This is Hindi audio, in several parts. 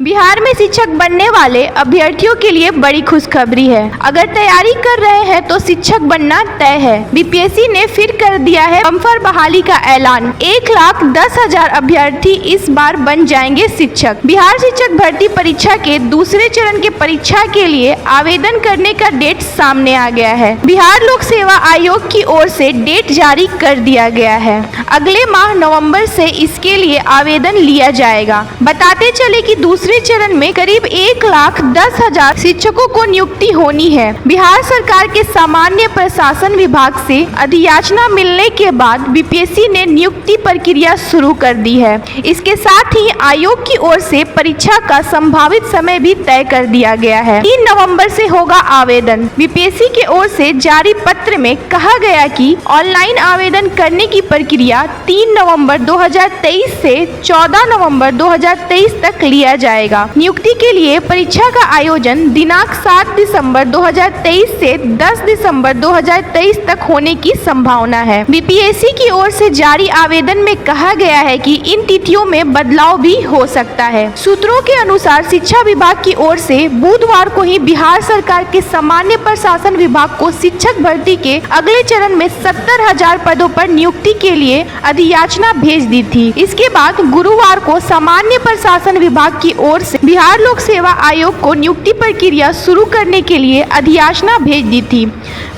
बिहार में शिक्षक बनने वाले अभ्यर्थियों के लिए बड़ी खुशखबरी है। अगर तैयारी कर रहे हैं तो शिक्षक बनना तय है। बीपीएससी ने फिर कर दिया है बम्पर बहाली का ऐलान। 1,10,000 अभ्यर्थी इस बार बन जाएंगे शिक्षक। बिहार शिक्षक भर्ती परीक्षा के दूसरे चरण के परीक्षा के लिए आवेदन करने का डेट सामने आ गया है। बिहार लोक सेवा आयोग की ओर से डेट जारी कर दिया गया है। अगले माह नवंबर से इसके लिए आवेदन लिया जाएगा। बताते चले कि दूसरे चरण में करीब 1,10,000 शिक्षकों को नियुक्ति होनी है। बिहार सरकार के सामान्य प्रशासन विभाग से अधियाचना मिलने के बाद बीपीएससी ने नियुक्ति प्रक्रिया शुरू कर दी है। इसके साथ ही आयोग की ओर से परीक्षा का संभावित समय भी तय कर दिया गया है। 3 नवंबर से होगा आवेदन। बीपीएससी की ओर से जारी पत्र में कहा गया कि ऑनलाइन आवेदन करने की प्रक्रिया 3 नवंबर 2023 से 14 नवंबर 2023 तक लिया जाएगा। नियुक्ति के लिए परीक्षा का आयोजन दिनांक 7 दिसंबर 2023 से 10 दिसंबर 2023 तक होने की संभावना है। बीपीएससी की ओर से जारी आवेदन में कहा गया है कि इन तिथियों में बदलाव भी हो सकता है। सूत्रों के अनुसार शिक्षा विभाग की ओर से बुधवार को ही बिहार सरकार के सामान्य प्रशासन विभाग को शिक्षक भर्ती के अगले चरण में 70,000 पदों पर नियुक्ति के लिए अधियाचना भेज दी थी। इसके बाद गुरुवार को सामान्य प्रशासन विभाग की ओर से बिहार लोक सेवा आयोग को नियुक्ति प्रक्रिया शुरू करने के लिए अधियाचना भेज दी थी।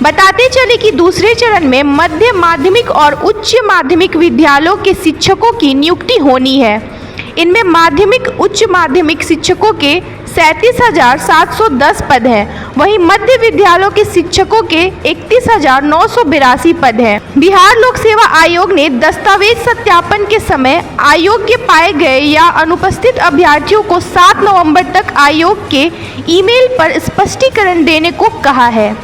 बताते चले कि दूसरे चरण में मध्य माध्यमिक और उच्च माध्यमिक विद्यालयों के शिक्षकों की नियुक्ति होनी है। इनमें माध्यमिक उच्च माध्यमिक शिक्षकों के 37,710 पद हैं। वहीं मध्य विद्यालयों के शिक्षकों के 31,982 पद हैं। बिहार लोक सेवा आयोग ने दस्तावेज सत्यापन के समय अयोग्य पाए गए या अनुपस्थित अभ्यर्थियों को 7 नवंबर तक आयोग के ईमेल पर स्पष्टीकरण देने को कहा है।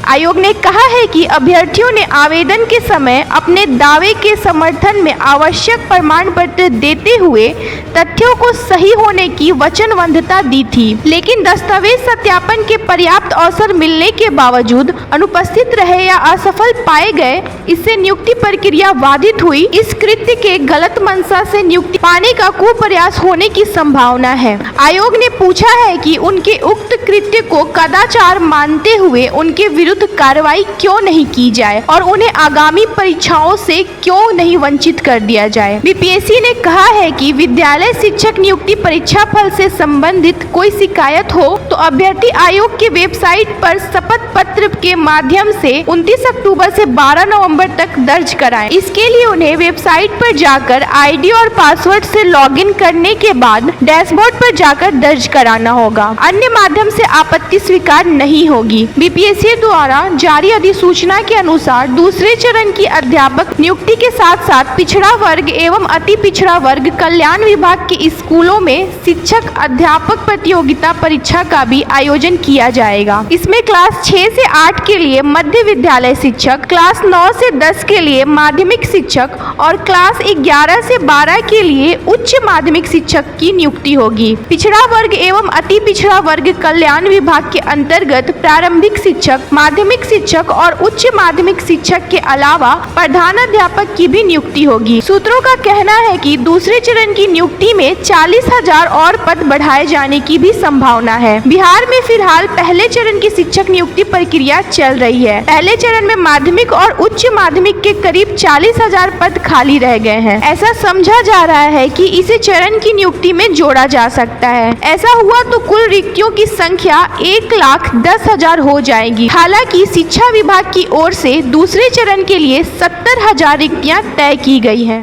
आयोग ने कहा है कि अभ्यर्थियों ने आवेदन के समय अपने दावे के समर्थन में आवश्यक प्रमाण पत्र देते हुए तथ्यों को सही होने की वचनबद्धता दी थी, लेकिन दस्तावेज सत्यापन के पर्याप्त अवसर मिलने के बावजूद अनुपस्थित रहे या असफल पाए गए। इससे नियुक्ति प्रक्रिया बाधित हुई। इस कृत्य के गलत मंशा से नियुक्ति पाने का कुप्रयास होने की संभावना है। आयोग ने पूछा है कि उनके उक्त कृत्य को कदाचार मानते हुए उनके विरुद्ध कार्रवाई क्यों नहीं की जाए और उन्हें आगामी परीक्षाओं से क्यों नहीं वंचित कर दिया जाए। बीपीएससी ने कहा है कि विद्यालय शिक्षक नियुक्ति परीक्षा फल से संबंधित कोई शिकायत हो तो अभ्यर्थी आयोग के वेबसाइट पर शपथ पत्र के माध्यम से 29 अक्टूबर से 12 नवंबर तक दर्ज कराएं। इसके लिए उन्हें वेबसाइट पर जाकर आईडी और पासवर्ड से लॉगिन करने के बाद डैशबोर्ड पर जाकर दर्ज कराना होगा। अन्य माध्यम से आपत्ति स्वीकार नहीं होगी। बीपीएससी द्वारा जारी अधिसूचना के अनुसार दूसरे चरण की अध्यापक नियुक्ति के साथ साथ पिछड़ा वर्ग एवं अति पिछड़ा वर्ग कल्याण विभाग के स्कूलों में शिक्षक अध्यापक प्रतियोगिता परीक्षा का भी आयोजन किया जाएगा। इसमें क्लास 6 से 8 के लिए मध्य विद्यालय शिक्षक, क्लास 9 से 10 के लिए माध्यमिक शिक्षक और क्लास 11 से 12 के लिए उच्च माध्यमिक शिक्षक की नियुक्ति होगी। पिछड़ा वर्ग एवं अति पिछड़ा वर्ग कल्याण विभाग के अंतर्गत प्रारंभिक शिक्षक, माध्यमिक शिक्षक और उच्च माध्यमिक शिक्षक के अलावा प्रधानाध्यापक की भी नियुक्ति होगी। सूत्रों का कहना है कि दूसरे चरण की नियुक्ति में 40,000 और पद बढ़ाए जाने की भी संभावना है। बिहार में फिलहाल पहले चरण की शिक्षक नियुक्ति प्रक्रिया चल रही है। पहले चरण में माध्यमिक और उच्च माध्यमिक के करीब 40,000 पद खाली रह गए हैं। ऐसा समझा जा रहा है कि इसे चरण की नियुक्ति में जोड़ा जा सकता है। ऐसा हुआ तो कुल रिक्तियों की संख्या 1,10,000 हो जाएगी। हालांकि शिक्षा विभाग की ओर से दूसरे चरण के लिए 70,000 रिक्तियां तय की गई हैं।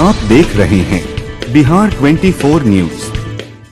आप देख रहे हैं बिहार 24 न्यूज।